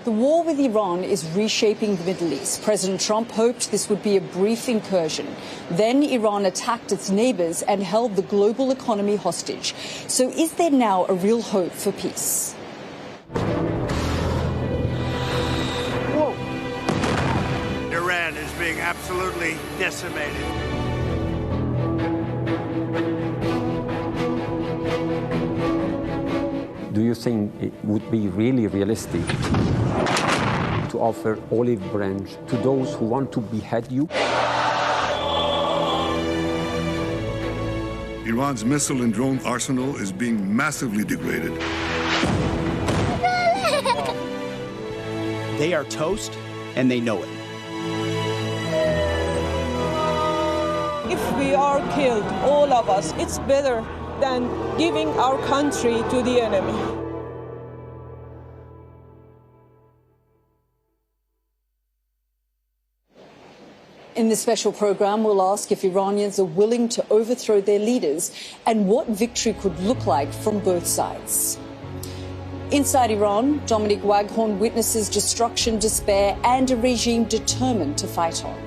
The war with Iran is reshaping the Middle East. President Trump hoped this would be a brief incursion. Then Iran attacked its neighbors and held the global economy hostage. So is there now a real hope for peace? Whoa. Iran is being absolutely decimated. Do you think it would be really realistic to offer olive branch to those who want to behead you? Iran's missile and drone arsenal is being massively degraded. They are toast, and they know it. If we are killed, all of us, it's better than giving our country to the enemy. In this special program, we'll ask if Iranians are willing to overthrow their leaders and what victory could look like from both sides. Inside Iran, Dominic Waghorn witnesses destruction, despair, and a regime determined to fight on.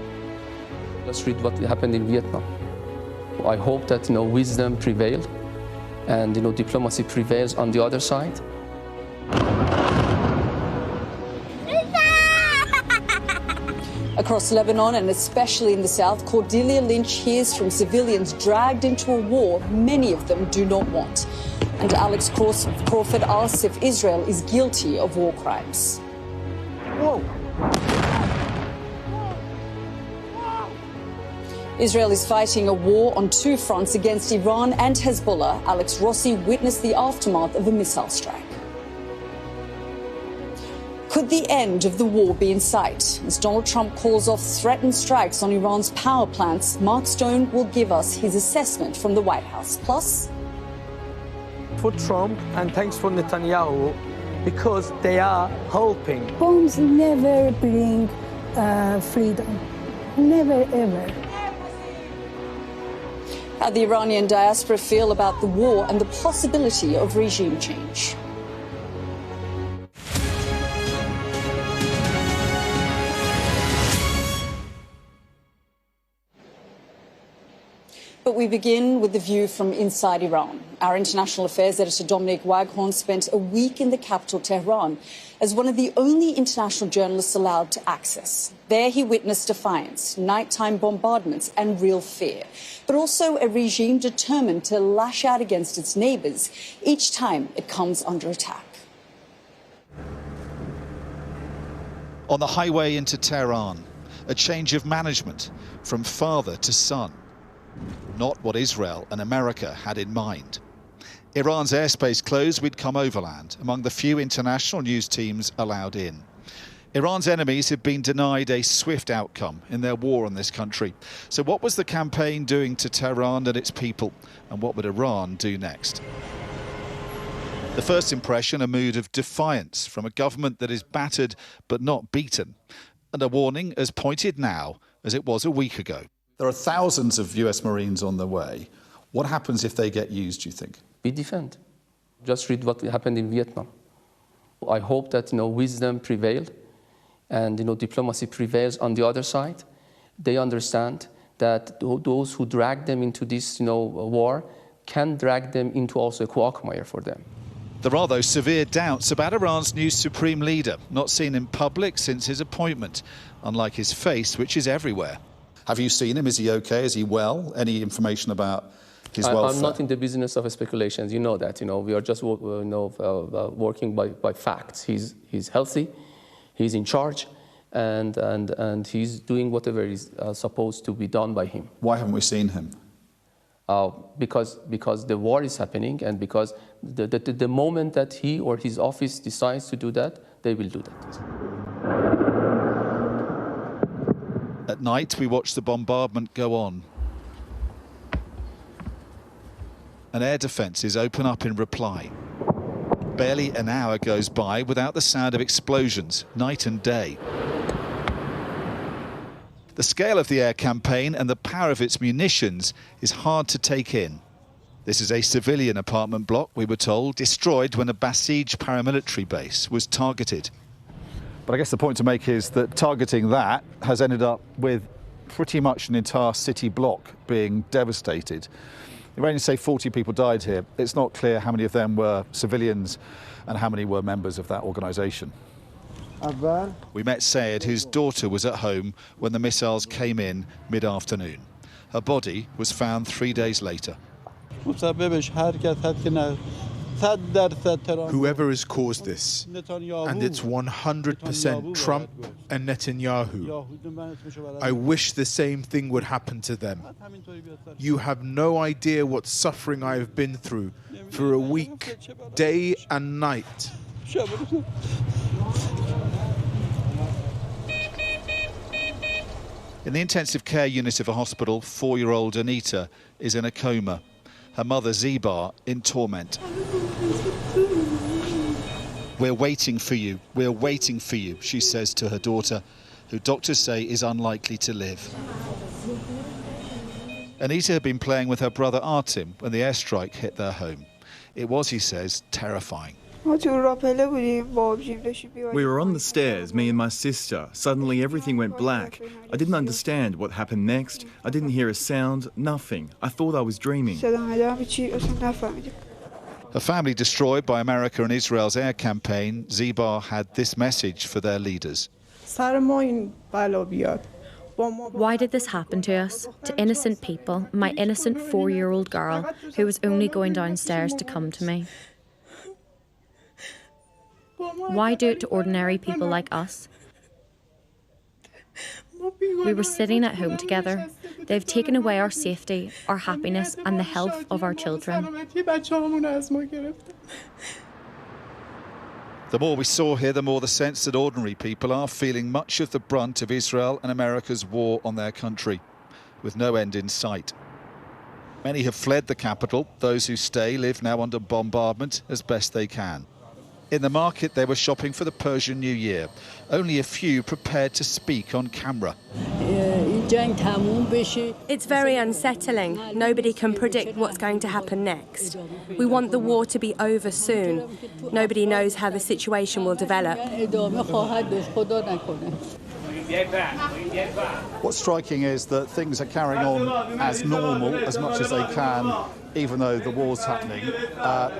Let's read what happened in Vietnam. I hope that wisdom prevails and diplomacy prevails on the other side. Across Lebanon and especially in the south, Cordelia Lynch hears from civilians dragged into a war many of them do not want. And Alex Crawford asks if Israel is guilty of war crimes. Whoa. Israel is fighting a war on two fronts against Iran and Hezbollah. Alex Rossi witnessed the aftermath of a missile strike. Could the end of the war be in sight? As Donald Trump calls off threatened strikes on Iran's power plants, Mark Stone will give us his assessment from the White House. Plus, for Trump and thanks for Netanyahu, because they are helping. Bombs never bring freedom. Never, ever. how the Iranian diaspora feel about the war and the possibility of regime change. But we begin with the view from inside Iran. Our international affairs editor Dominic Waghorn spent a week in the capital, Tehran, as one of the only international journalists allowed to access. There he witnessed defiance, nighttime bombardments and real fear, but also a regime determined to lash out against its neighbours each time it comes under attack. On the highway into Tehran, a change of management from father to son. Not what Israel and America had in mind. Iran's airspace closed, we'd come overland, among the few international news teams allowed in. Iran's enemies have been denied a swift outcome in their war on this country. So what was the campaign doing to Tehran and its people? And what would Iran do next? The first impression, a mood of defiance from a government that is battered but not beaten. And a warning as pointed now as it was a week ago. There are thousands of US Marines on the way. What happens if they get used, do you think? We defend. Just read what happened in Vietnam. I hope that wisdom prevails and diplomacy prevails on the other side. They understand that those who drag them into this war can drag them into also a quagmire for them. There are, though, severe doubts about Iran's new supreme leader, not seen in public since his appointment, unlike his face, which is everywhere. Have you seen him? Is he okay? Is he well? Any information about his welfare? I'm not in the business of speculations. You know that. We are just working by facts. He's healthy, he's in charge, and he's doing whatever is supposed to be done by him. Why haven't we seen him? Because the war is happening, and because the moment that he or his office decides to do that, they will do that. At night, we watch the bombardment go on. And air defences open up in reply. Barely an hour goes by without the sound of explosions, night and day. The scale of the air campaign and the power of its munitions is hard to take in. This is a civilian apartment block, we were told, destroyed when a Basij paramilitary base was targeted. But I guess the point to make is that targeting that has ended up with pretty much an entire city block being devastated. The Iranians say 40 people died here. It's not clear how many of them were civilians and how many were members of that organisation. We met Sayed, whose daughter was at home when the missiles came in mid-afternoon. Her body was found 3 days later. Whoever has caused this, and it's 100% Trump and Netanyahu. I wish the same thing would happen to them. You have no idea what suffering I have been through for a week, day and night. In the intensive care unit of a hospital, 4-year-old Anita is in a coma. Her mother, Ziba, in torment. "We're waiting for you, we're waiting for you," she says to her daughter, who doctors say is unlikely to live. Anita had been playing with her brother Artem when the airstrike hit their home. It was, he says, terrifying. We were on the stairs, me and my sister. Suddenly everything went black. I didn't understand what happened next. I didn't hear a sound, nothing. I thought I was dreaming. Her family destroyed by America and Israel's air campaign, Ziba had this message for their leaders. Why did this happen to us, to innocent people, my innocent 4-year-old girl who was only going downstairs to come to me? Why do it to ordinary people like us? We were sitting at home together. They've taken away our safety, our happiness, and the health of our children. The more we saw here, the more the sense that ordinary people are feeling much of the brunt of Israel and America's war on their country, with no end in sight. Many have fled the capital. Those who stay live now under bombardment as best they can. In the market, they were shopping for the Persian New Year. Only a few prepared to speak on camera. It's very unsettling. Nobody can predict what's going to happen next. We want the war to be over soon. Nobody knows how the situation will develop. What's striking is that things are carrying on as normal, as much as they can, even though the war's happening.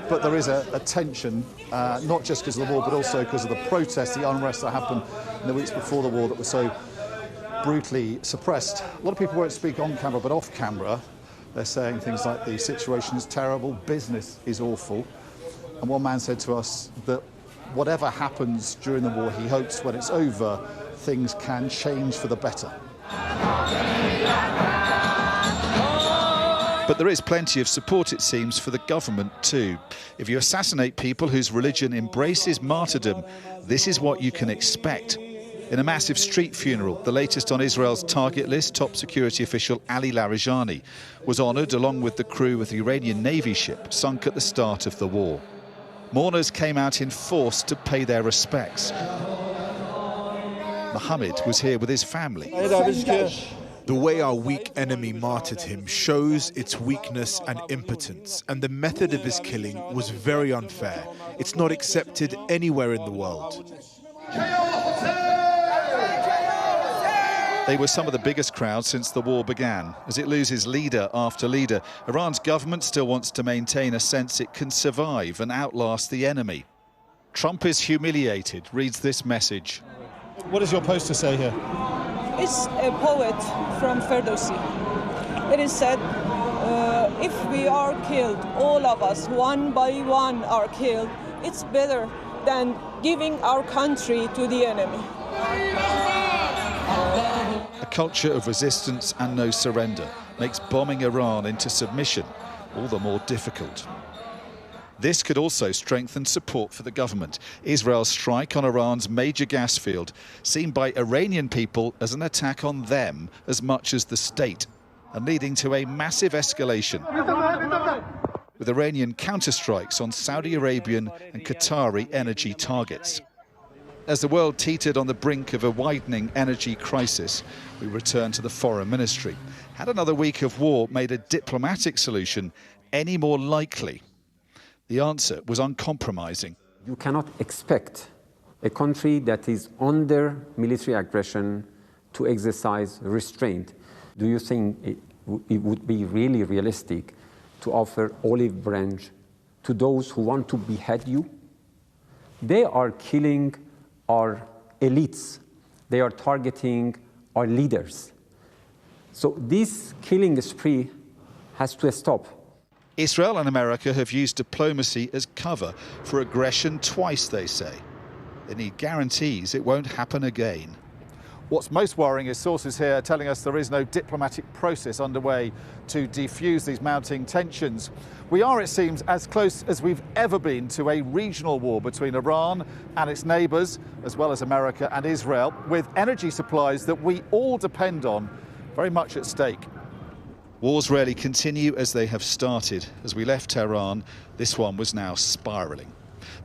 But there is a tension, not just because of the war, but also because of the protests, the unrest that happened in the weeks before the war that were so brutally suppressed. A lot of people won't speak on camera, but off camera, they're saying things like the situation is terrible, business is awful. And one man said to us that whatever happens during the war, he hopes when it's over, things can change for the better. But there is plenty of support, it seems, for the government too. If you assassinate people whose religion embraces martyrdom, this is what you can expect. In a massive street funeral, the latest on Israel's target list, top security official Ali Larijani was honoured along with the crew of the Iranian Navy ship sunk at the start of the war. Mourners came out in force to pay their respects. Mohammed was here with his family. The way our weak enemy martyred him shows its weakness and impotence, and the method of his killing was very unfair. It's not accepted anywhere in the world. They were some of the biggest crowds since the war began. As it loses leader after leader, Iran's government still wants to maintain a sense it can survive and outlast the enemy. Trump is humiliated, reads this message. What does your poster say here? It's a poet from Ferdowsi. It is said, if we are killed, all of us, one by one are killed, it's better than giving our country to the enemy. A culture of resistance and no surrender makes bombing Iran into submission all the more difficult. This could also strengthen support for the government. Israel's strike on Iran's major gas field, seen by Iranian people as an attack on them as much as the state, and leading to a massive escalation, with Iranian counterstrikes on Saudi Arabian and Qatari energy targets. As the world teetered on the brink of a widening energy crisis, we return to the foreign ministry. Had another week of war made a diplomatic solution any more likely? The answer was uncompromising. You cannot expect a country that is under military aggression to exercise restraint. Do you think it would be really realistic to offer olive branch to those who want to behead you? They are killing our elites. They are targeting our leaders. So this killing spree has to stop. Israel and America have used diplomacy as cover for aggression twice, they say. They need guarantees it won't happen again. What's most worrying is sources here telling us there is no diplomatic process underway to defuse these mounting tensions. We are, it seems, as close as we've ever been to a regional war between Iran and its neighbours, as well as America and Israel, with energy supplies that we all depend on very much at stake. Wars rarely continue as they have started. As we left Tehran, this one was now spiralling.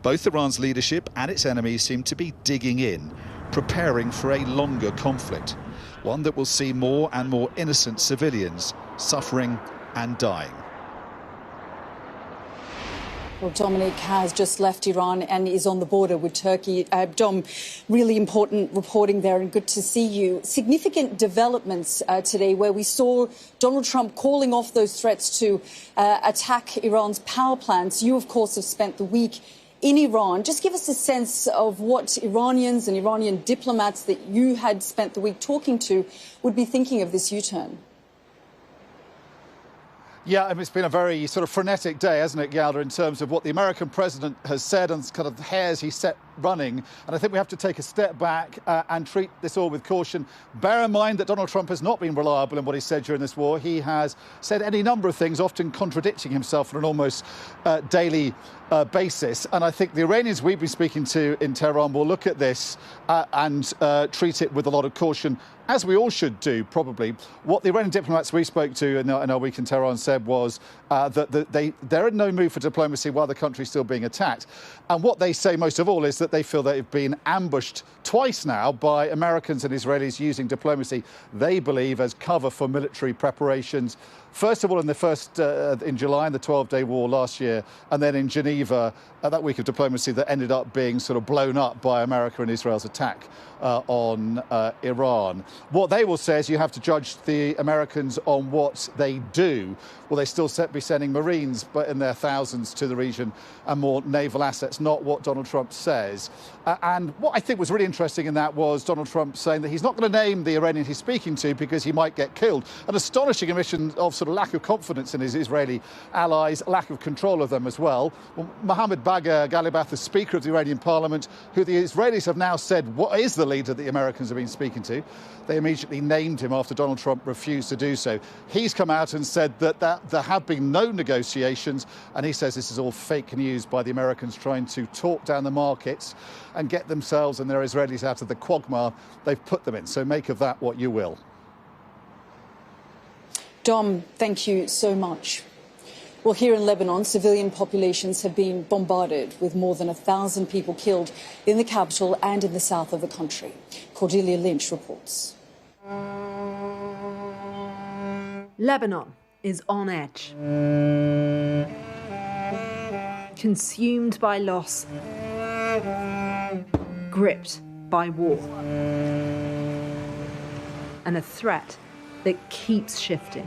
Both Iran's leadership and its enemies seem to be digging in, preparing for a longer conflict, one that will see more and more innocent civilians suffering and dying. Well, Dominic has just left Iran and is on the border with Turkey. Dom, really important reporting there and good to see you. Significant developments today where we saw Donald Trump calling off those threats to attack Iran's power plants. You, of course, have spent the week in Iran. Just give us a sense of what Iranians and Iranian diplomats that you had spent the week talking to would be thinking of this U-turn. Yeah, I mean, it's been a very sort of frenetic day, hasn't it, Yalda, in terms of what the American president has said and kind of the hairs he set running. And I think we have to take a step back and treat this all with caution. Bear in mind that Donald Trump has not been reliable in what he said during this war. He has said any number of things, often contradicting himself on an almost daily basis. And I think the Iranians we've been speaking to in Tehran will look at this and treat it with a lot of caution, as we all should do, probably. What the Iranian diplomats we spoke to in our week in Tehran said was that they're in no mood for diplomacy while the country's still being attacked. And what they say most of all is that they feel they've been ambushed twice now by Americans and Israelis using diplomacy, they believe, as cover for military preparations. First of all, in July, in the 12-day war last year, and then in Geneva, that week of diplomacy that ended up being sort of blown up by America and Israel's attack on Iran. What they will say is you have to judge the Americans on what they do. Will they still be sending Marines, but in their thousands, to the region and more naval assets? Not what Donald Trump says. And what I think was really interesting in that was Donald Trump saying that he's not going to name the Iranian he's speaking to because he might get killed. An astonishing admission of sort of lack of confidence in his Israeli allies, lack of control of them as well. Mohammed Bagher Ghalibaf, the Speaker of the Iranian Parliament, who the Israelis have now said what is the leader that the Americans have been speaking to. They immediately named him after Donald Trump refused to do so. He's come out and said that there have been no negotiations, and he says this is all fake news by the Americans trying to talk down the markets and get themselves and their Israelis out of the quagmire they've put them in. So make of that what you will. Dom, thank you so much. Well, here in Lebanon, civilian populations have been bombarded with more than 1,000 people killed in the capital and in the south of the country. Cordelia Lynch reports. Lebanon is on edge. Consumed by loss, gripped by war, and a threat that keeps shifting.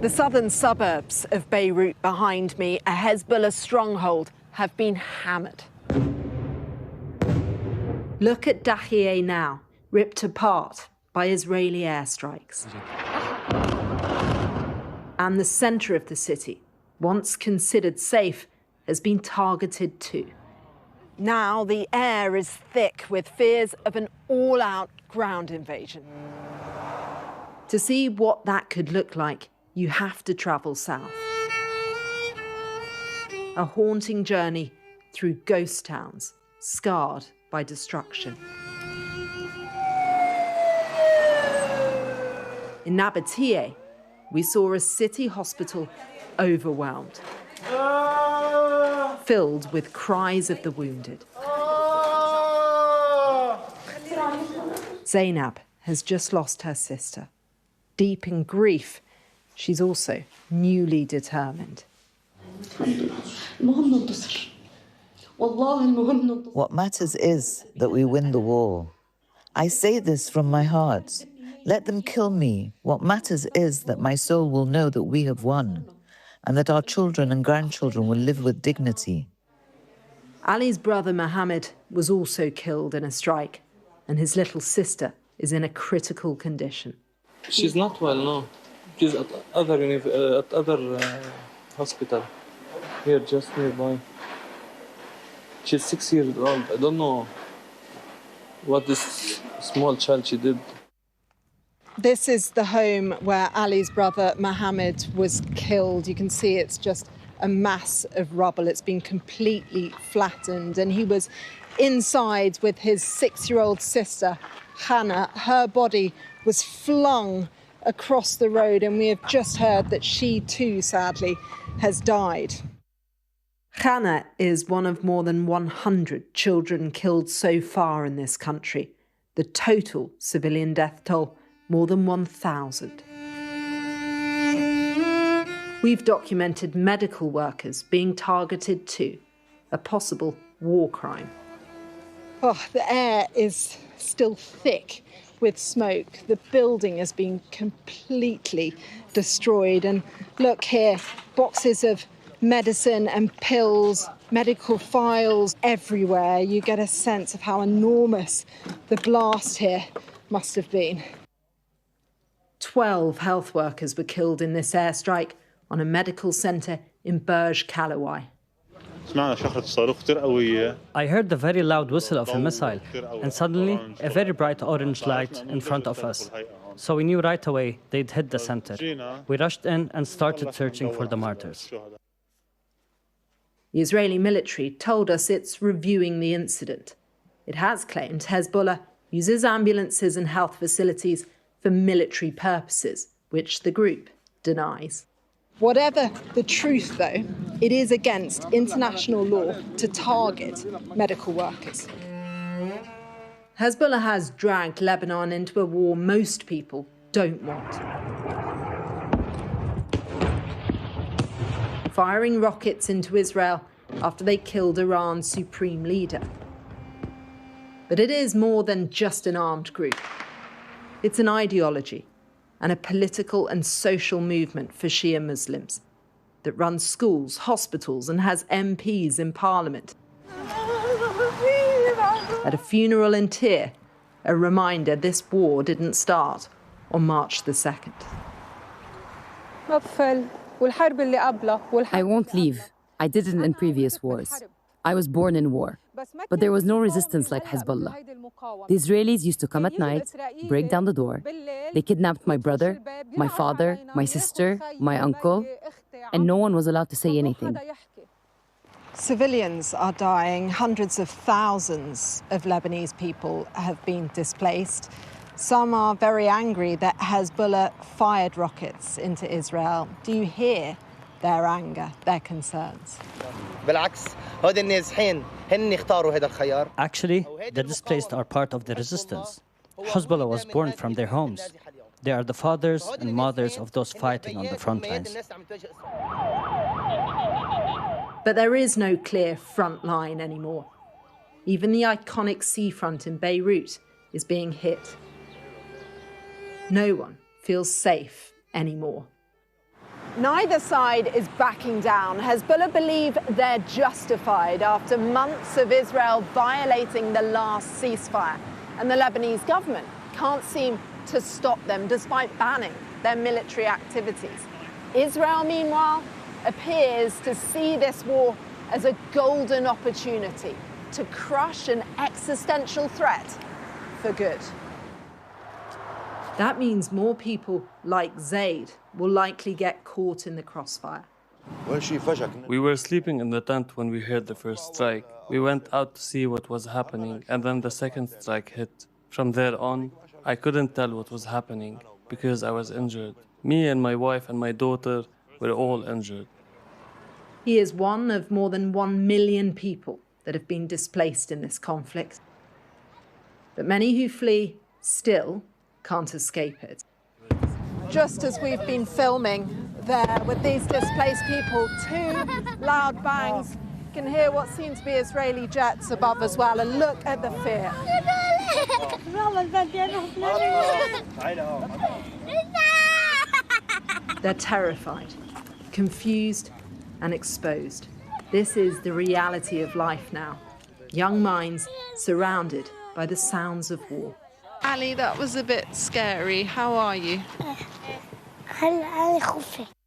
The southern suburbs of Beirut behind me, a Hezbollah stronghold, have been hammered. Look at Dahiyeh now, ripped apart by Israeli airstrikes. And the centre of the city, once considered safe, has been targeted too. Now the air is thick with fears of an all-out ground invasion. To see what that could look like, you have to travel south. A haunting journey through ghost towns, scarred by destruction. In Nabatiyeh, we saw a city hospital overwhelmed, filled with cries of the wounded. Zainab has just lost her sister. Deep in grief, she's also newly determined. What matters is that we win the war. I say this from my heart. Let them kill me. What matters is that my soul will know that we have won, and that our children and grandchildren will live with dignity. Ali's brother Mohammed was also killed in a strike, and his little sister is in a critical condition. She's not well, no. She's at other hospital here, just nearby. She's 6 years old. I don't know what this small child she did. This is the home where Ali's brother Mohammed was killed. You can see it's just a mass of rubble. It's been completely flattened, and he was inside with his 6-year-old sister, Hannah. Her body was flung across the road, and we have just heard that she too, sadly, has died. Hannah is one of more than 100 children killed so far in this country. The total civilian death toll, more than 1,000. We've documented medical workers being targeted too, a possible war crime. Oh, the air is still thick with smoke. The building has been completely destroyed. And look here, boxes of medicine and pills, medical files everywhere. You get a sense of how enormous the blast here must have been. 12 health workers were killed in this airstrike on a medical centre in Burj Kalawai. I heard the very loud whistle of a missile, and suddenly a very bright orange light in front of us. So we knew right away they'd hit the center. We rushed in and started searching for the martyrs. The Israeli military told us it's reviewing the incident. It has claimed Hezbollah uses ambulances and health facilities for military purposes, which the group denies. Whatever the truth, though, it is against international law to target medical workers. Hezbollah has dragged Lebanon into a war most people don't want. Firing rockets into Israel after they killed Iran's supreme leader. But it is more than just an armed group. It's an ideology and a political and social movement for Shia Muslims that runs schools, hospitals, and has MPs in parliament. At a funeral in Tyre, a reminder this war didn't start on March the 2nd. I won't leave. I did it in previous wars. I was born in war. But there was no resistance like Hezbollah. The Israelis used to come at night, break down the door. They kidnapped my brother, my father, my sister, my uncle, and no one was allowed to say anything. Civilians are dying. Hundreds of thousands of Lebanese people have been displaced. Some are very angry that Hezbollah fired rockets into Israel. Do you hear their anger, their concerns? Actually, the displaced are part of the resistance. Hezbollah was born from their homes. They are the fathers and mothers of those fighting on the front lines. But there is no clear front line anymore. Even the iconic seafront in Beirut is being hit. No one feels safe anymore. Neither side is backing down. Hezbollah believe they're justified after months of Israel violating the last ceasefire. And the Lebanese government can't seem to stop them despite banning their military activities. Israel, meanwhile, appears to see this war as a golden opportunity to crush an existential threat for good. That means more people like Zaid will likely get caught in the crossfire. We were sleeping in the tent when we heard the first strike. We went out to see what was happening, and then the second strike hit. From there on, I couldn't tell what was happening because I was injured. Me and my wife and my daughter were all injured. He is one of more than 1 million people that have been displaced in this conflict. But many who flee still can't escape it. Just as we've been filming there with these displaced people, 2 loud bangs can hear what seem to be Israeli jets above as well, and look at the fear. They're terrified, confused and exposed. This is the reality of life now. Young minds surrounded by the sounds of war. Ali, that was a bit scary. How are you?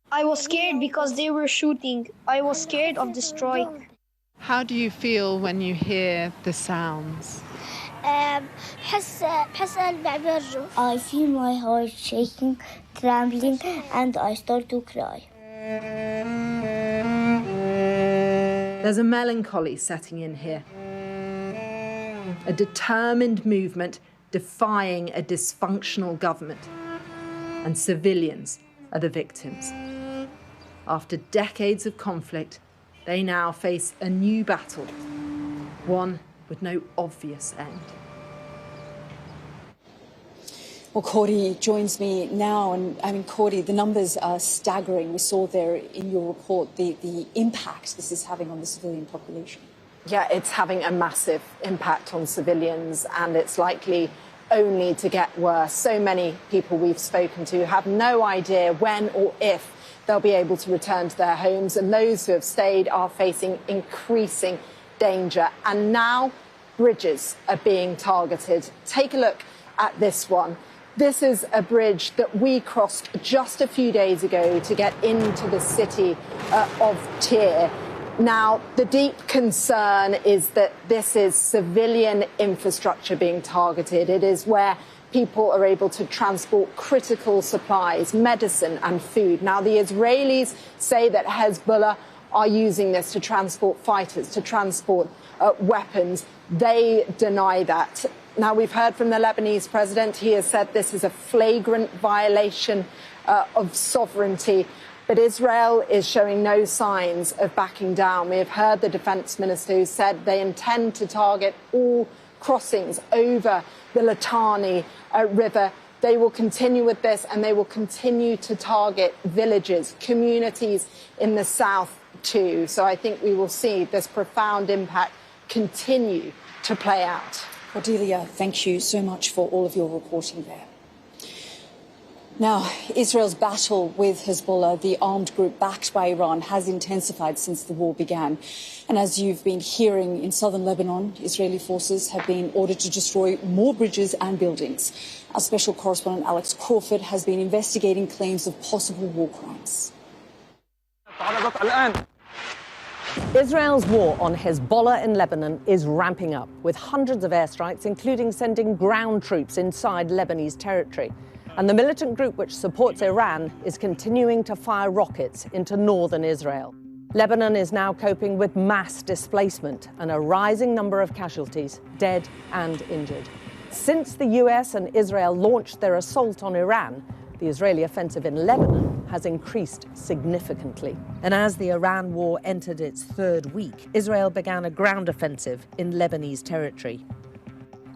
I was scared because they were shooting. I was scared of the strike. How do you feel when you hear the sounds? I feel my heart shaking, trembling, and I start to cry. There's a melancholy setting in here. A determined movement defying a dysfunctional government. And civilians are the victims. After decades of conflict, they now face a new battle, one with no obvious end. Well, Cordy joins me now, and I mean, Cordy, the numbers are staggering. We saw there in your report the impact this is having on the civilian population. Yeah, it's having a massive impact on civilians, and it's likely only to get worse. So many people we've spoken to have no idea when or if they'll be able to return to their homes, and those who have stayed are facing increasing danger. And now bridges are being targeted. Take a look at this one. This is a bridge that we crossed just a few days ago to get into the city of Tyre. Now, the deep concern is that this is civilian infrastructure being targeted. It is where people are able to transport critical supplies, medicine and food. Now, the Israelis say that Hezbollah are using this to transport fighters, to transport weapons. They deny that. Now, we've heard from the Lebanese president. He has said this is a flagrant violation of sovereignty. But Israel is showing no signs of backing down. We have heard the defence minister who said they intend to target all crossings over the Litani River. They will continue with this, and they will continue to target villages, communities in the south too. So I think we will see this profound impact continue to play out. Cordelia, thank you so much for all of your reporting there. Now, Israel's battle with Hezbollah, the armed group backed by Iran, has intensified since the war began. And as you've been hearing, in southern Lebanon, Israeli forces have been ordered to destroy more bridges and buildings. Our special correspondent Alex Crawford has been investigating claims of possible war crimes. Israel's war on Hezbollah in Lebanon is ramping up, with hundreds of airstrikes, including sending ground troops inside Lebanese territory. And the militant group which supports Iran is continuing to fire rockets into northern Israel. Lebanon is now coping with mass displacement and a rising number of casualties, dead and injured. Since the US and Israel launched their assault on Iran, the Israeli offensive in Lebanon has increased significantly. And as the Iran war entered its third week, Israel began a ground offensive in Lebanese territory.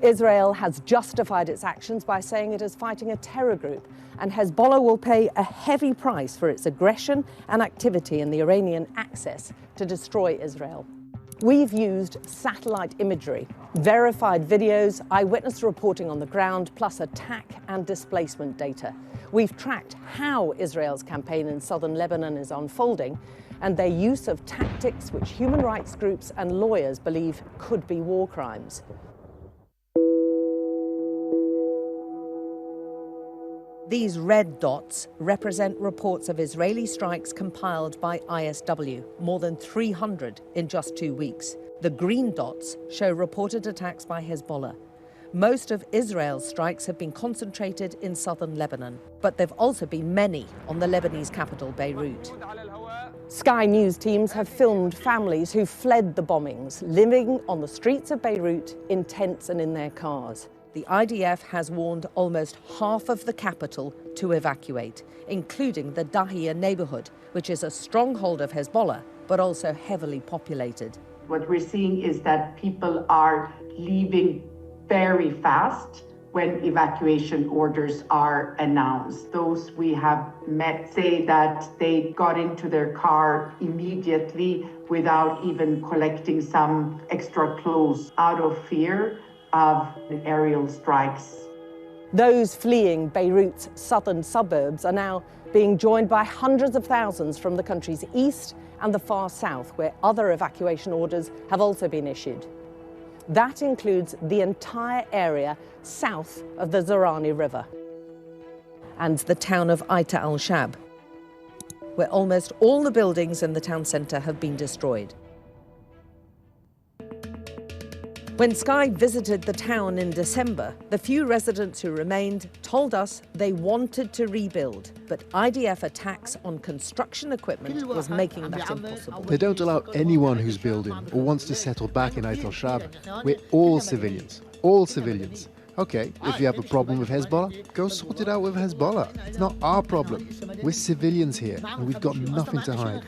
Israel has justified its actions by saying it is fighting a terror group, and Hezbollah will pay a heavy price for its aggression and activity in the Iranian access to destroy Israel. We've used satellite imagery, verified videos, eyewitness reporting on the ground, plus attack and displacement data. We've tracked how Israel's campaign in southern Lebanon is unfolding and their use of tactics which human rights groups and lawyers believe could be war crimes. These red dots represent reports of Israeli strikes compiled by ISW, more than 300 in just 2 weeks. The green dots show reported attacks by Hezbollah. Most of Israel's strikes have been concentrated in southern Lebanon, but there have also been many on the Lebanese capital, Beirut. Sky News teams have filmed families who fled the bombings, living on the streets of Beirut in tents and in their cars. The IDF has warned almost half of the capital to evacuate, including the Dahia neighborhood, which is a stronghold of Hezbollah, but also heavily populated. What we're seeing is that people are leaving very fast. when evacuation orders are announced. Those we have met say that they got into their car immediately without even collecting some extra clothes out of fear of aerial strikes. Those fleeing Beirut's southern suburbs are now being joined by hundreds of thousands from the country's east and the far south, where other evacuation orders have also been issued. That includes the entire area south of the Zarani River and the town of Aita al-Shab, where almost all the buildings in the town centre have been destroyed. When Sky visited the town in December, the few residents who remained told us they wanted to rebuild, but IDF attacks on construction equipment was making that impossible. They don't allow anyone who's building or wants to settle back in Ait al-Shab. We're all civilians, all civilians. Okay, if you have a problem with Hezbollah, go sort it out with Hezbollah. It's not our problem. We're civilians here, and we've got nothing to hide.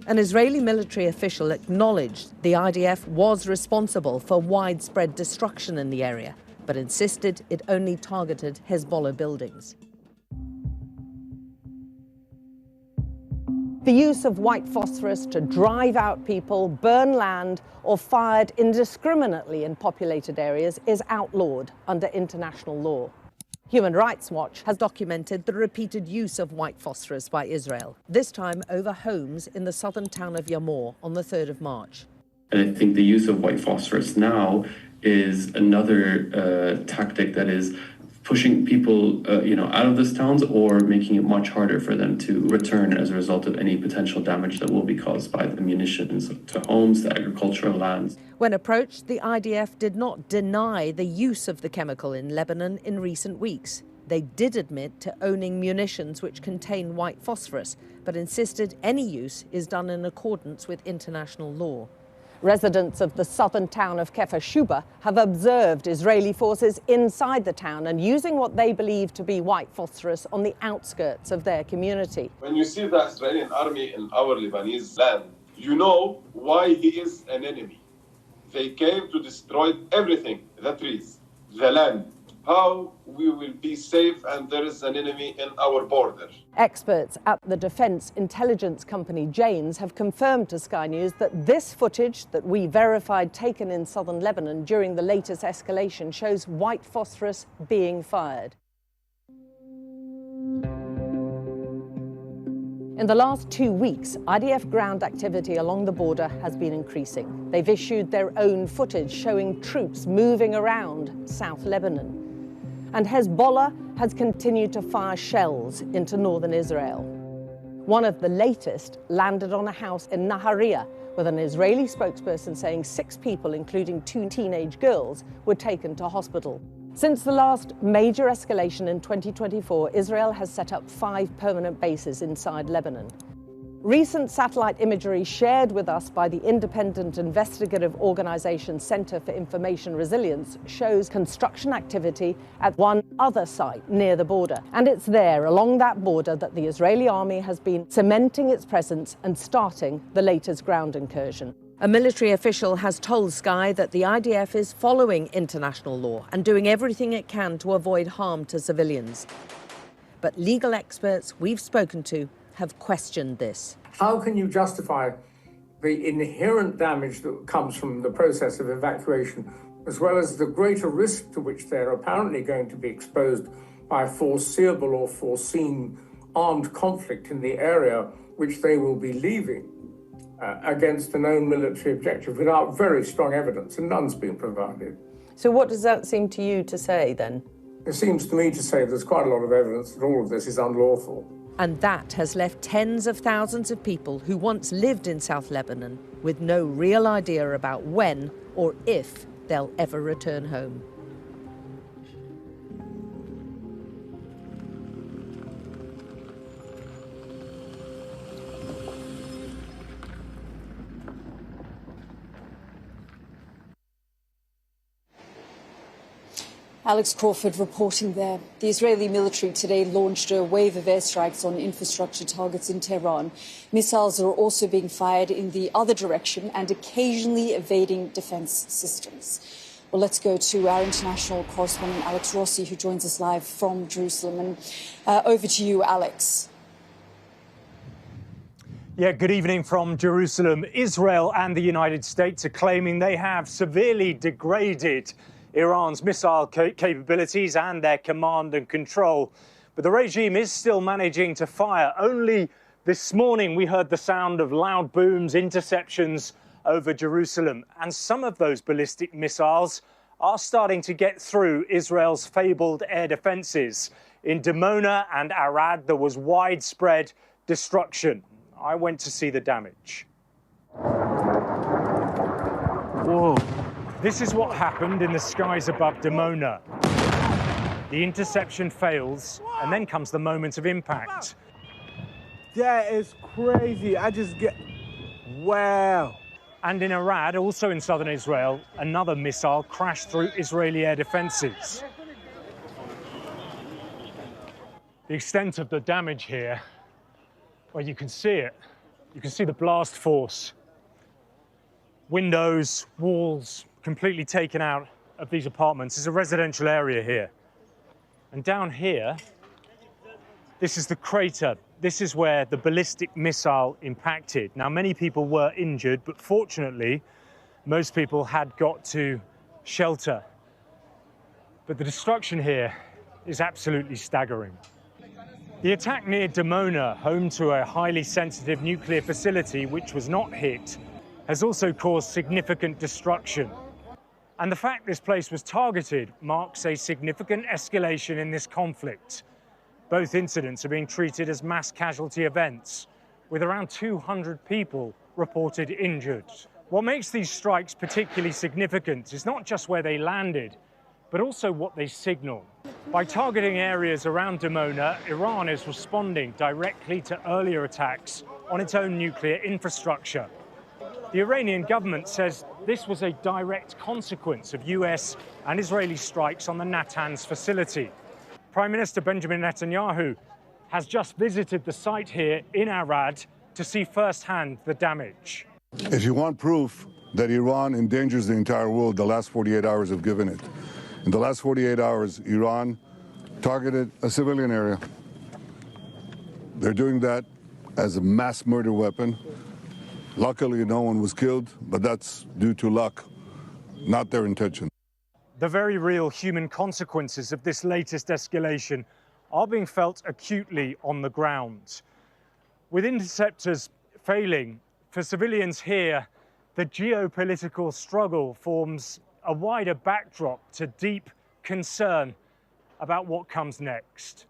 An Israeli military official acknowledged the IDF was responsible for widespread destruction in the area, but insisted it only targeted Hezbollah buildings. The use of white phosphorus to drive out people, burn land, or fired indiscriminately in populated areas is outlawed under international law. Human Rights Watch has documented the repeated use of white phosphorus by Israel, this time over homes in the southern town of Yamor on the 3rd of March. And I think the use of white phosphorus now is another tactic that is pushing people, out of these towns or making it much harder for them to return as a result of any potential damage that will be caused by the munitions to homes, to agricultural lands. When approached, the IDF did not deny the use of the chemical in Lebanon in recent weeks. They did admit to owning munitions which contain white phosphorus, but insisted any use is done in accordance with international law. Residents of the southern town of Kefar Shuba have observed Israeli forces inside the town and using what they believe to be white phosphorus on the outskirts of their community. When you see the Israeli army in our Lebanese land, you know why he is an enemy. They came to destroy everything, the trees, the land. How we will be safe and there is an enemy in our border. Experts at the defence intelligence company Janes have confirmed to Sky News that this footage that we verified taken in southern Lebanon during the latest escalation shows white phosphorus being fired. In the last 2 weeks, IDF ground activity along the border has been increasing. They've issued their own footage showing troops moving around South Lebanon. And Hezbollah has continued to fire shells into northern Israel. One of the latest landed on a house in Nahariya, with an Israeli spokesperson saying 6 people, including 2 teenage girls, were taken to hospital. Since the last major escalation in 2024, Israel has set up 5 permanent bases inside Lebanon. Recent satellite imagery shared with us by the independent investigative organization Center for Information Resilience shows construction activity at one other site near the border. And it's there, along that border, that the Israeli army has been cementing its presence and starting the latest ground incursion. A military official has told Sky that the IDF is following international law and doing everything it can to avoid harm to civilians. But legal experts we've spoken to have questioned this. How can you justify the inherent damage that comes from the process of evacuation, as well as the greater risk to which they're apparently going to be exposed by foreseeable or foreseen armed conflict in the area which they will be leaving against a known military objective without very strong evidence, and none's been provided. So what does that seem to you to say then? It seems to me to say there's quite a lot of evidence that all of this is unlawful. And that has left tens of thousands of people who once lived in South Lebanon with no real idea about when or if they'll ever return home. Alex Crawford reporting there. The Israeli military today launched a wave of airstrikes on infrastructure targets in Tehran. Missiles are also being fired in the other direction and occasionally evading defence systems. Well, let's go to our international correspondent, Alex Rossi, who joins us live from Jerusalem. And over to you, Alex. Yeah, good evening from Jerusalem. Israel and the United States are claiming they have severely degraded Iran's missile capabilities and their command and control. But the regime is still managing to fire. Only this morning we heard the sound of loud booms, interceptions over Jerusalem. And some of those ballistic missiles are starting to get through Israel's fabled air defences. In Dimona and Arad, there was widespread destruction. I went to see the damage. Whoa. This is what happened in the skies above Dimona. The interception fails, and then comes the moment of impact. That is crazy. Wow. And in Arad, also in southern Israel, another missile crashed through Israeli air defences. The extent of the damage here, well, you can see it. You can see the blast force. Windows, walls, completely taken out of these apartments. It's a residential area here. And down here, this is the crater. This is where the ballistic missile impacted. Now, many people were injured, but fortunately, most people had got to shelter. But the destruction here is absolutely staggering. The attack near Dimona, home to a highly sensitive nuclear facility which was not hit, has also caused significant destruction. And the fact this place was targeted marks a significant escalation in this conflict. Both incidents are being treated as mass casualty events, with around 200 people reported injured. What makes these strikes particularly significant is not just where they landed, but also what they signal. By targeting areas around Dimona, Iran is responding directly to earlier attacks on its own nuclear infrastructure. The Iranian government says this was a direct consequence of US and Israeli strikes on the Natanz facility. Prime Minister Benjamin Netanyahu has just visited the site here in Arad to see firsthand the damage. If you want proof that Iran endangers the entire world, the last 48 hours have given it. In the last 48 hours, Iran targeted a civilian area. They're doing that as a mass murder weapon. Luckily, no one was killed, but that's due to luck, not their intention. The very real human consequences of this latest escalation are being felt acutely on the ground. With interceptors failing, for civilians here, the geopolitical struggle forms a wider backdrop to deep concern about what comes next.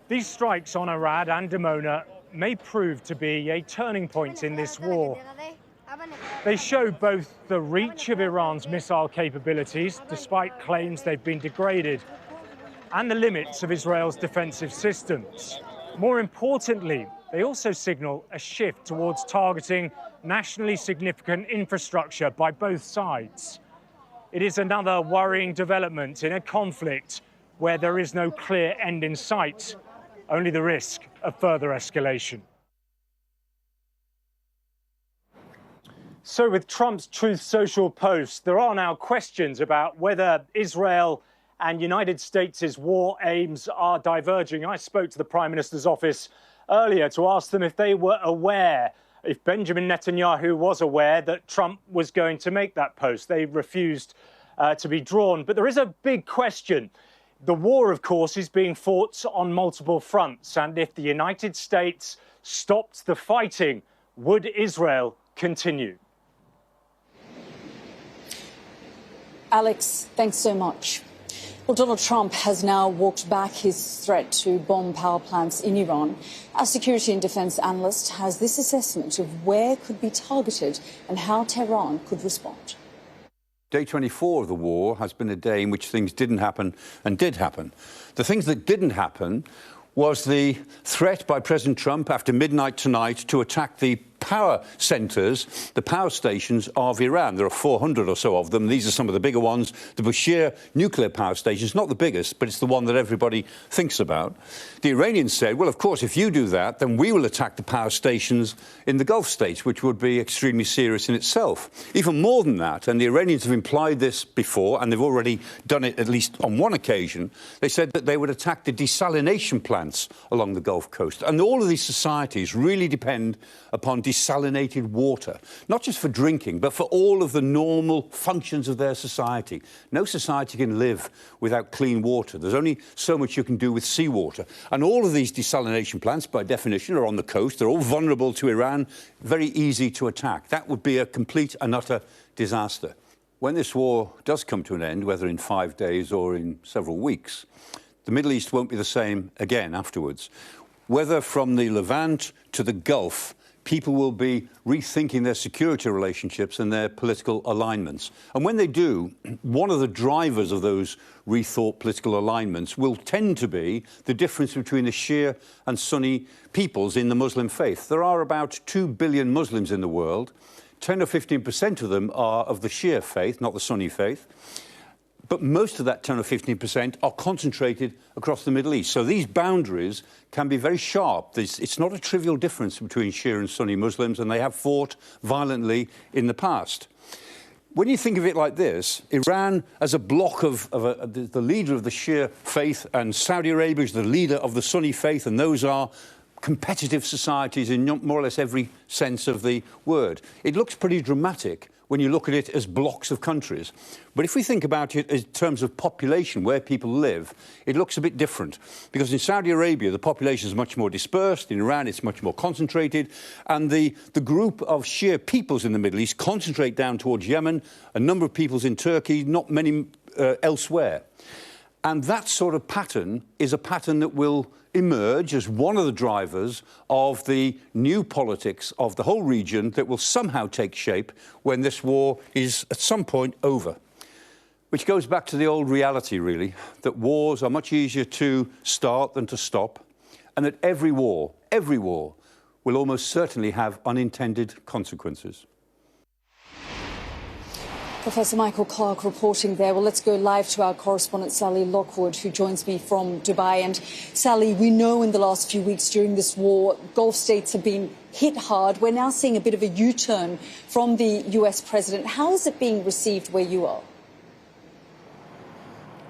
These strikes on Arad and Dimona may prove to be a turning point in this war. They show both the reach of Iran's missile capabilities, despite claims they've been degraded, and the limits of Israel's defensive systems. More importantly, they also signal a shift towards targeting nationally significant infrastructure by both sides. It is another worrying development in a conflict where there is no clear end in sight, only the risk of further escalation. So with Trump's Truth Social post, there are now questions about whether Israel and United States' war aims are diverging. I spoke to the Prime Minister's office earlier to ask them if they were aware, if Benjamin Netanyahu was aware that Trump was going to make that post. They refused to be drawn. But there is a big question. The war, of course, is being fought on multiple fronts. And if the United States stopped the fighting, would Israel continue? Alex, thanks so much. Well, Donald Trump has now walked back his threat to bomb power plants in Iran. Our security and defense analyst has this assessment of where could be targeted and how Tehran could respond. Day 24 of the war has been a day in which things didn't happen and did happen. The things that didn't happen was the threat by President Trump after midnight tonight to attack the power centres, the power stations of Iran. There are 400 or so of them. These are some of the bigger ones. The Bushehr nuclear power station is not the biggest, but it's the one that everybody thinks about. The Iranians said, well, of course, if you do that, then we will attack the power stations in the Gulf states, which would be extremely serious in itself. Even more than that, and the Iranians have implied this before, and they've already done it at least on one occasion, they said that they would attack the desalination plants along the Gulf Coast. And all of these societies really depend upon desalinated water, not just for drinking, but for all of the normal functions of their society. No society can live without clean water. There's only so much you can do with seawater. And all of these desalination plants, by definition, are on the coast. They're all vulnerable to Iran, very easy to attack. That would be a complete and utter disaster. When this war does come to an end, whether in 5 days or in several weeks, the Middle East won't be the same again afterwards. Whether from the Levant to the Gulf, people will be rethinking their security relationships and their political alignments. And when they do, one of the drivers of those rethought political alignments will tend to be the difference between the Shia and Sunni peoples in the Muslim faith. There are about 2 billion Muslims in the world. 10 or 15% of them are of the Shia faith, not the Sunni faith. But most of that 10 or 15% are concentrated across the Middle East. So these boundaries can be very sharp. It's not a trivial difference between Shia and Sunni Muslims, and they have fought violently in the past. When you think of it like this, Iran as a bloc of the leader of the Shia faith, and Saudi Arabia is the leader of the Sunni faith, and those are competitive societies in more or less every sense of the word. It looks pretty dramatic when you look at it as blocks of countries. But if we think about it in terms of population, where people live, it looks a bit different. Because in Saudi Arabia, the population is much more dispersed. In Iran, it's much more concentrated. And the group of Shia peoples in the Middle East concentrate down towards Yemen, a number of peoples in Turkey, not many elsewhere. And that sort of pattern is a pattern that will emerge as one of the drivers of the new politics of the whole region that will somehow take shape when this war is at some point over. Which goes back to the old reality, really, that wars are much easier to start than to stop, and that every war will almost certainly have unintended consequences. Professor Michael Clark reporting there. Well, let's go live to our correspondent, Sally Lockwood, who joins me from Dubai. And Sally, we know in the last few weeks during this war, Gulf states have been hit hard. We're now seeing a bit of a U-turn from the US president. How is it being received where you are?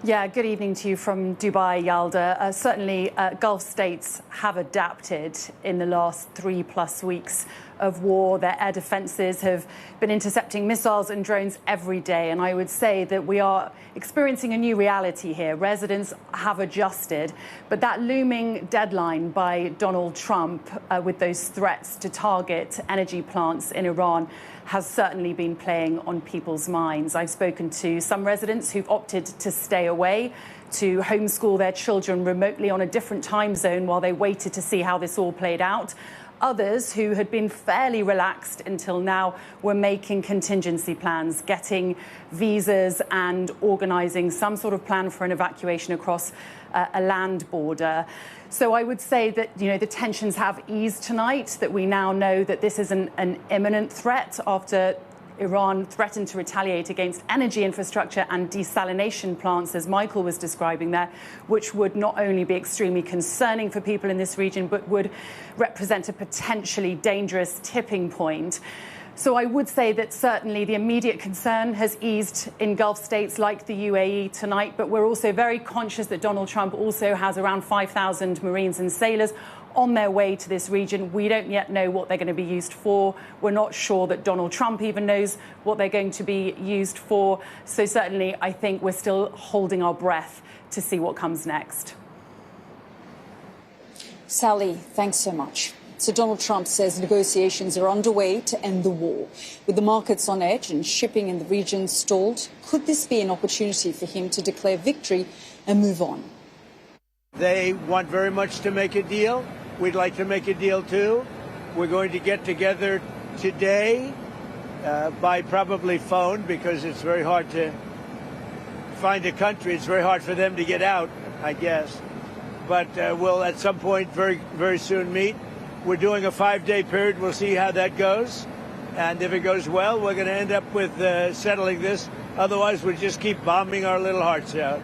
Yeah, good evening to you from Dubai, Yalda. Certainly, Gulf states have adapted in the last 3+ weeks of war. Their air defences have been intercepting missiles and drones every day. And I would say that we are experiencing a new reality here. Residents have adjusted. But that looming deadline by Donald Trump with those threats to target energy plants in Iran has certainly been playing on people's minds. I've spoken to some residents who've opted to stay away, to homeschool their children remotely on a different time zone while they waited to see how this all played out. Others who had been fairly relaxed until now were making contingency plans, getting visas and organising some sort of plan for an evacuation across a land border. So I would say that, you know, the tensions have eased tonight, that we now know that this is an imminent threat after Iran threatened to retaliate against energy infrastructure and desalination plants, as Michael was describing there, which would not only be extremely concerning for people in this region, but would represent a potentially dangerous tipping point. So I would say that certainly the immediate concern has eased in Gulf states like the UAE tonight, but we're also very conscious that Donald Trump also has around 5,000 Marines and sailors on their way to this region. We don't yet know what they're going to be used for. We're not sure that Donald Trump even knows what they're going to be used for. So certainly, I think we're still holding our breath to see what comes next. Sally, thanks so much. So Donald Trump says negotiations are underway to end the war. With the markets on edge and shipping in the region stalled, could this be an opportunity for him to declare victory and move on? They want very much to make a deal. We'd like to make a deal, too. We're going to get together today by probably phone, because it's very hard to find a country. It's very hard for them to get out, I guess. But we'll at some point very, very soon meet. We're doing a 5-day period. We'll see how that goes. And if it goes well, we're going to end up with settling this. Otherwise, we'll just keep bombing our little hearts out.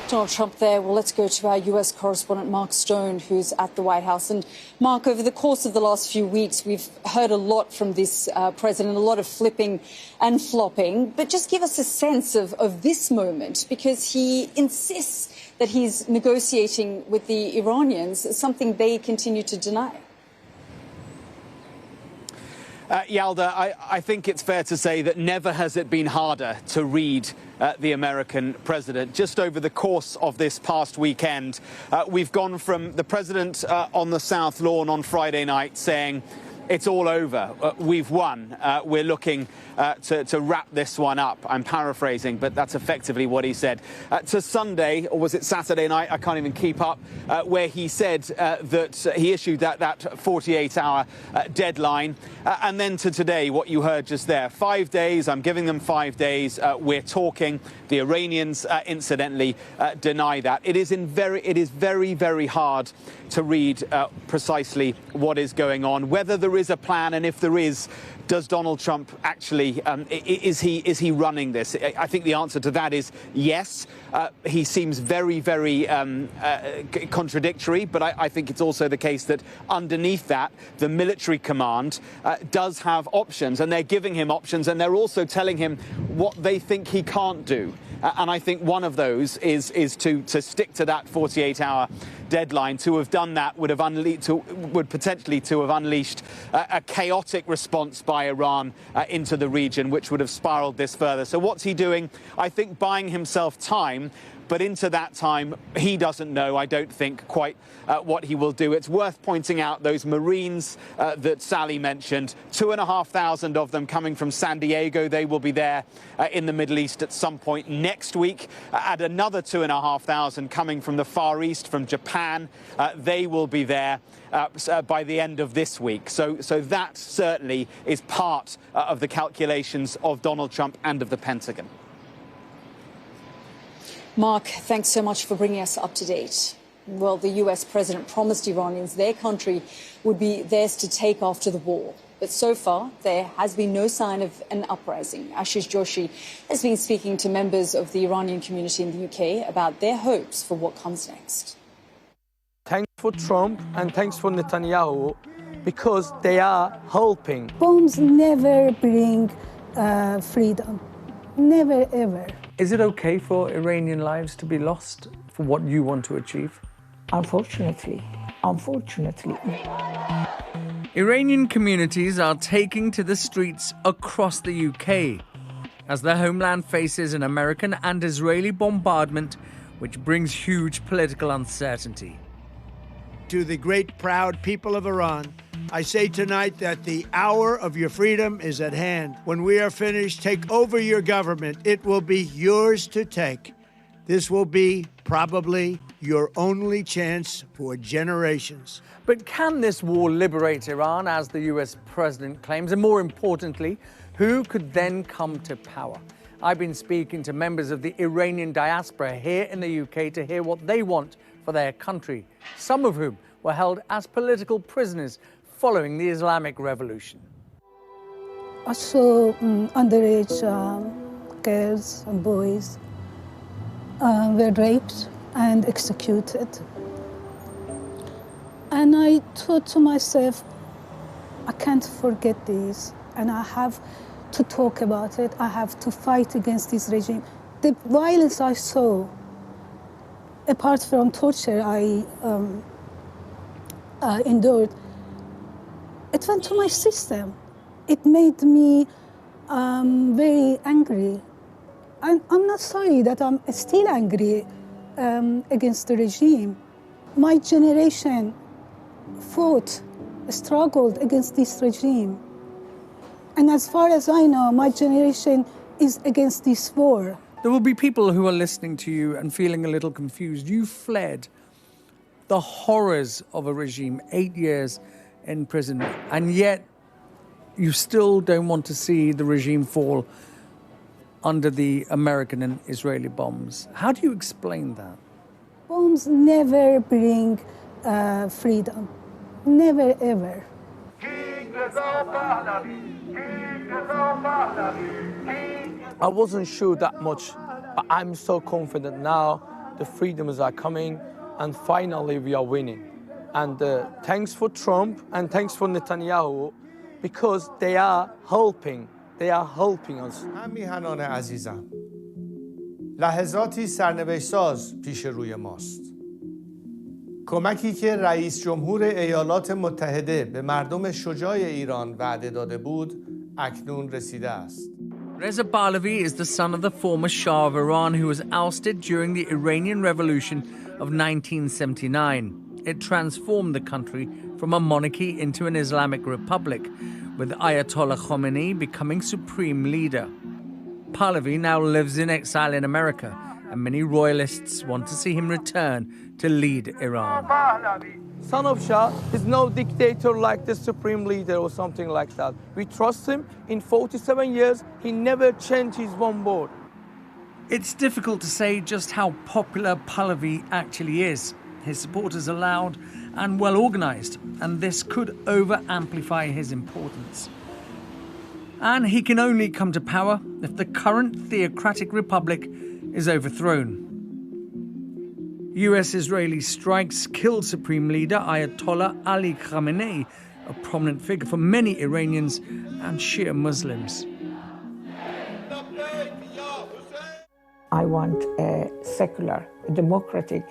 Donald Trump there. Well, let's go to our US correspondent, Mark Stone, who's at the White House. And Mark, over the course of the last few weeks, we've heard a lot from this president, a lot of flipping and flopping. But just give us a sense of this moment, because he insists that he's negotiating with the Iranians, something they continue to deny. Yalda, I think it's fair to say that never has it been harder to read the American president. Just over the course of this past weekend, we've gone from the president on the South Lawn on Friday night saying, it's all over. We've won. We're looking to wrap this one up. I'm paraphrasing, but that's effectively what he said. To Sunday, or was it Saturday night? I can't even keep up, where he said that he issued that 48-hour deadline. And then to today, what you heard just there. 5 days. I'm giving them 5 days. We're talking. The Iranians, incidentally, deny that. It is very, very hard to read precisely what is going on. Whether there is a plan, and if there is, does Donald Trump actually, is he running this? I think the answer to that is yes. He seems very, very contradictory, but I think it's also the case that underneath that, the military command does have options, and they're giving him options, and they're also telling him what they think he can't do. And I think one of those is to stick to that 48-hour deadline. To have done that would potentially have unleashed a chaotic response by Iran into the region, which would have spiraled this further. So what's he doing? I think buying himself time. But into that time, he doesn't know, I don't think, quite what he will do. It's worth pointing out those Marines that Sally mentioned, 2,500 of them coming from San Diego. They will be there in the Middle East at some point next week. And another 2,500 coming from the Far East, from Japan. They will be there by the end of this week. So that certainly is part of the calculations of Donald Trump and of the Pentagon. Mark, thanks so much for bringing us up to date. Well, the US president promised Iranians their country would be theirs to take after the war. But so far, there has been no sign of an uprising. Ashish Joshi has been speaking to members of the Iranian community in the UK about their hopes for what comes next. Thanks for Trump and thanks for Netanyahu, because they are helping. Bombs never bring freedom. Never, ever. Is it okay for Iranian lives to be lost for what you want to achieve? Unfortunately. Iranian communities are taking to the streets across the UK as their homeland faces an American and Israeli bombardment which brings huge political uncertainty. To the great, proud people of Iran, I say tonight that the hour of your freedom is at hand. When we are finished, take over your government. It will be yours to take. This will be probably your only chance for generations. But can this war liberate Iran, as the US president claims? And more importantly, who could then come to power? I've been speaking to members of the Iranian diaspora here in the UK to hear what they want for their country, some of whom were held as political prisoners following the Islamic Revolution. I saw underage girls and boys were raped and executed. And I thought to myself, I can't forget this, and I have to talk about it. I have to fight against this regime. The violence I saw, apart from torture I endured, it went to my system. It made me very angry. I'm not sorry that I'm still angry against the regime. My generation fought, struggled against this regime. And as far as I know, my generation is against this war. There will be people who are listening to you and feeling a little confused. You fled the horrors of a regime, 8 years in prison, and yet you still don't want to see the regime fall under the American and Israeli bombs. How do you explain that? Bombs never bring freedom. Never, ever. I wasn't sure that much, but I'm so confident now. The freedoms are coming, and finally we are winning. And thanks for Trump and thanks for Netanyahu, because they are helping. They are helping us. همیهنان عزیزم، لحظاتی سرنوشت ساز پیش روی ماست. کمکی که رئیس جمهور ایالات متحده به مردم شجاع ایران وعده داده بود، اکنون رسیده است. Reza Pahlavi is the son of the former Shah of Iran who was ousted during the Iranian Revolution of 1979. It transformed the country from a monarchy into an Islamic republic, with Ayatollah Khomeini becoming supreme leader. Pahlavi now lives in exile in America, and many royalists want to see him return to lead Iran. Son of Shah is no dictator like the supreme leader or something like that. We trust him. In 47 years, he never changed his one word. It's difficult to say just how popular Pahlavi actually is. His supporters are loud and well organised, and this could over-amplify his importance. And he can only come to power if the current theocratic republic is overthrown. US-Israeli strikes killed Supreme Leader Ayatollah Ali Khamenei, a prominent figure for many Iranians and Shia Muslims. I want a secular, democratic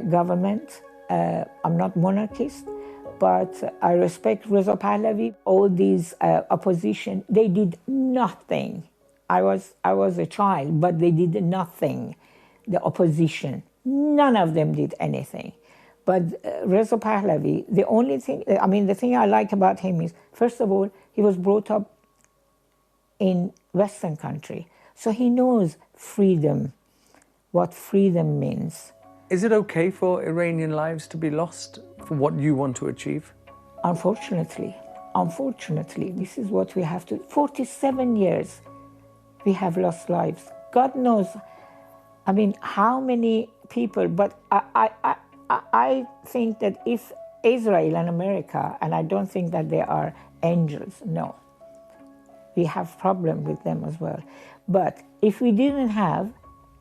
government. I'm not monarchist, but I respect Reza Pahlavi. All these opposition, they did nothing. I was a child, but they did nothing. The opposition, none of them did anything. But Reza Pahlavi, the only thing, the thing I like about him is, first of all, he was brought up in Western country, so he knows freedom, what freedom means. Is it okay for Iranian lives to be lost for what you want to achieve? Unfortunately, this is what we have to. 47 years we have lost lives. God knows, how many people, but I think that if Israel and America, and I don't think that they are angels, no. We have problem with them as well. But if we didn't have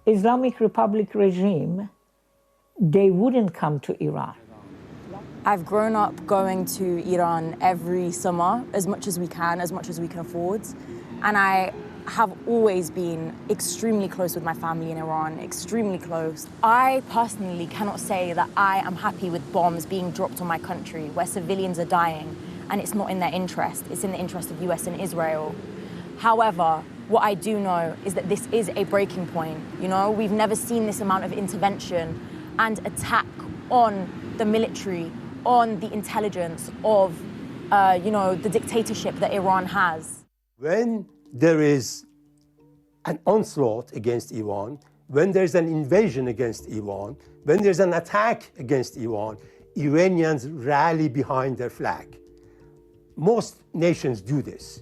Islamic Republic regime, they wouldn't come to Iran. I've grown up going to Iran every summer, as much as we can afford. And I have always been extremely close with my family in Iran, extremely close. I personally cannot say that I am happy with bombs being dropped on my country where civilians are dying, and it's not in their interest. It's in the interest of US and Israel. However, what I do know is that this is a breaking point. We've never seen this amount of intervention and attack on the military, on the intelligence of, the dictatorship that Iran has. When there is an onslaught against Iran, when there's an invasion against Iran, when there's an attack against Iran, Iranians rally behind their flag. Most nations do this.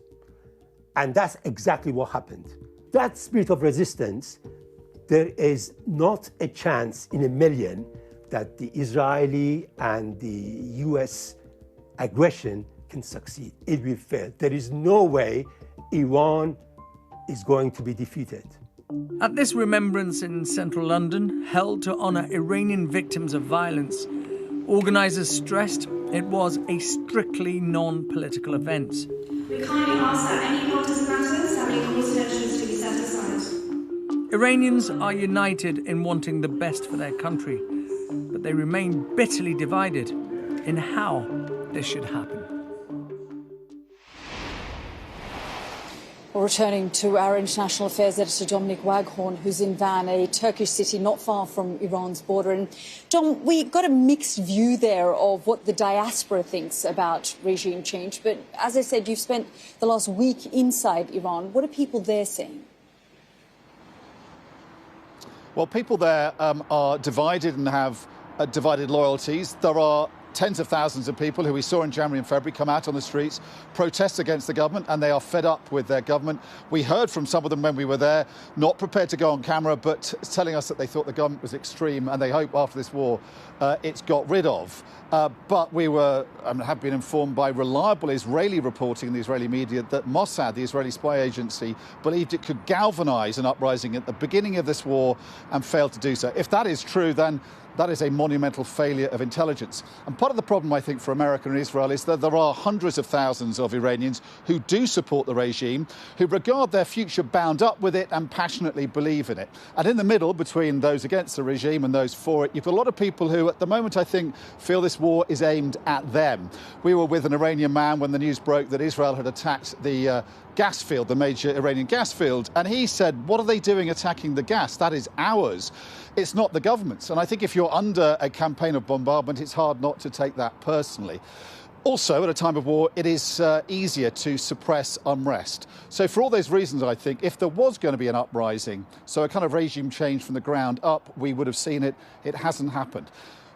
And that's exactly what happened. That spirit of resistance, there is not a chance in a million that the Israeli and the US aggression can succeed. It will fail. There is no way Iran is going to be defeated. At this remembrance in central London, held to honour Iranian victims of violence, organisers stressed it was a strictly non-political event. We kindly ask that any partisan matters having cause tensions to be set aside. Iranians are united in wanting the best for their country, but they remain bitterly divided in how this should happen. Well, returning to our international affairs editor, Dominic Waghorn, who's in Van, a Turkish city not far from Iran's border. And Dom, we got a mixed view there of what the diaspora thinks about regime change. But as I said, you've spent the last week inside Iran. What are people there saying? Well, people there are divided and have divided loyalties. There are tens of thousands of people who we saw in January and February come out on the streets, protest against the government, and they are fed up with their government. We heard from some of them when we were there, not prepared to go on camera, but telling us that they thought the government was extreme and they hope after this war it's got rid of. But we have been informed by reliable Israeli reporting in the Israeli media that Mossad, the Israeli spy agency, believed it could galvanize an uprising at the beginning of this war and failed to do so. If that is true, then that is a monumental failure of intelligence. And part of the problem, I think, for America and Israel is that there are hundreds of thousands of Iranians who do support the regime, who regard their future bound up with it and passionately believe in it. And in the middle, between those against the regime and those for it, you've got a lot of people who, at the moment, I think, feel this war is aimed at them. We were with an Iranian man when the news broke that Israel had attacked the gas field, the major Iranian gas field, and he said, what are they doing attacking the gas? That is ours. It's not the government's. And I think if you're under a campaign of bombardment, it's hard not to take that personally. Also, at a time of war, it is easier to suppress unrest. So for all those reasons, I think, if there was going to be an uprising, so a kind of regime change from the ground up, we would have seen it. It hasn't happened.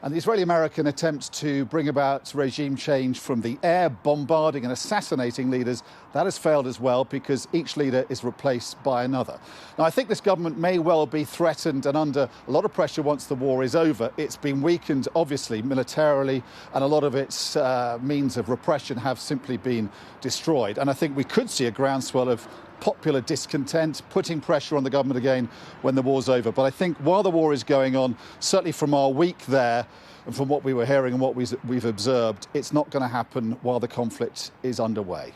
And the Israeli-American attempts to bring about regime change from the air, bombarding and assassinating leaders, that has failed as well because each leader is replaced by another. Now, I think this government may well be threatened and under a lot of pressure once the war is over. It's been weakened, obviously, militarily, and a lot of its means of repression have simply been destroyed. And I think we could see a groundswell of popular discontent, putting pressure on the government again when the war's over. But I think while the war is going on, certainly from our week there and from what we were hearing and what we've observed, it's not going to happen while the conflict is underway.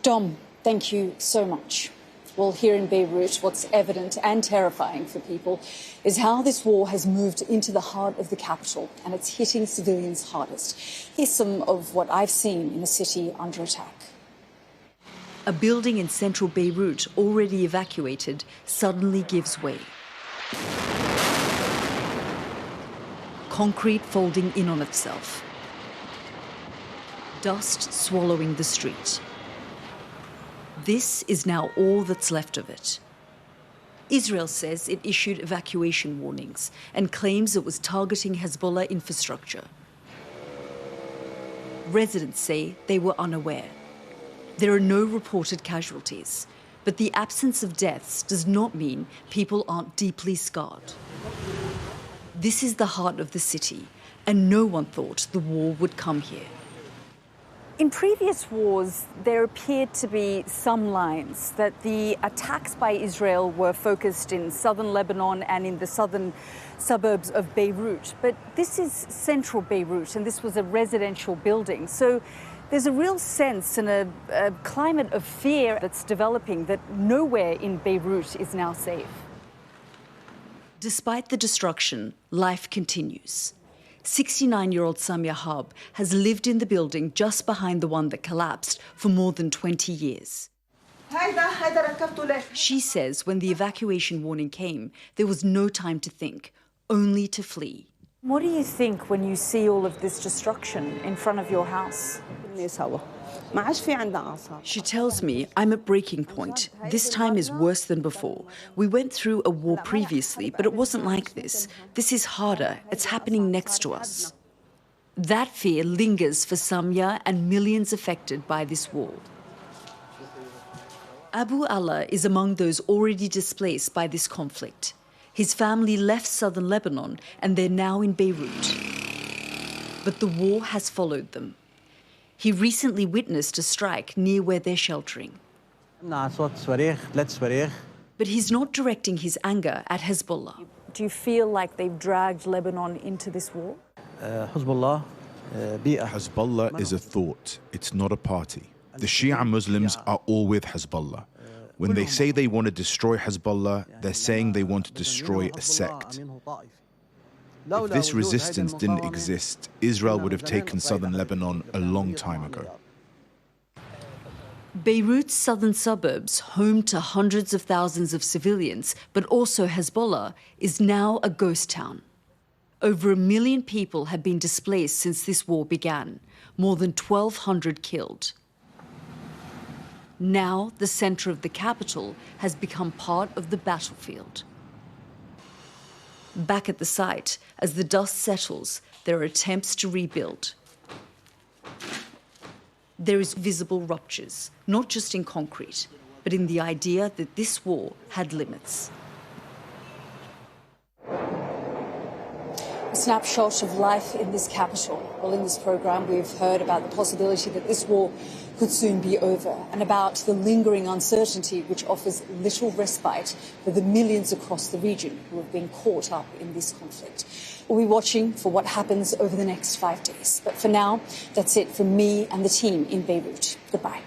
Dom, thank you so much. Well, here in Beirut, what's evident and terrifying for people is how this war has moved into the heart of the capital, and it's hitting civilians hardest. Here's some of what I've seen in a city under attack. A building in central Beirut, already evacuated, suddenly gives way. Concrete folding in on itself. Dust swallowing the street. This is now all that's left of it. Israel says it issued evacuation warnings and claims it was targeting Hezbollah infrastructure. Residents say they were unaware. There are no reported casualties, but the absence of deaths does not mean people aren't deeply scarred. This is the heart of the city, and no one thought the war would come here. In previous wars, there appeared to be some lines that the attacks by Israel were focused in southern Lebanon and in the southern suburbs of Beirut. But this is central Beirut, and this was a residential building. So there's a real sense and a climate of fear that's developing that nowhere in Beirut is now safe. Despite the destruction, life continues. 69-year-old Samia Hab has lived in the building just behind the one that collapsed for more than 20 years. She says when the evacuation warning came, there was no time to think, only to flee. What do you think when you see all of this destruction in front of your house? She tells me I'm at breaking point. This time is worse than before. We went through a war previously, but it wasn't like this. This is harder. It's happening next to us. That fear lingers for Samia and millions affected by this war. Abu Allah is among those already displaced by this conflict. His family left southern Lebanon and they're now in Beirut. But the war has followed them. He recently witnessed a strike near where they're sheltering. But he's not directing his anger at Hezbollah. Do you feel like they've dragged Lebanon into this war? Hezbollah is a thought, it's not a party. The Shia Muslims are all with Hezbollah. When they say they want to destroy Hezbollah, they're saying they want to destroy a sect. If this resistance didn't exist, Israel would have taken southern Lebanon a long time ago. Beirut's southern suburbs, home to hundreds of thousands of civilians, but also Hezbollah, is now a ghost town. Over 1 million people have been displaced since this war began, more than 1,200 killed. Now, the center of the capital has become part of the battlefield. Back at the site, As the dust settles, there are attempts to rebuild. There is visible ruptures, not just in concrete, but in the idea that this war had limits. A snapshot of life in this capital. Well, in this programme, we've heard about the possibility that this war could soon be over and about the lingering uncertainty which offers little respite for the millions across the region who have been caught up in this conflict. We'll be watching for what happens over the next 5 days. But for now, that's it from me and the team in Beirut. Goodbye.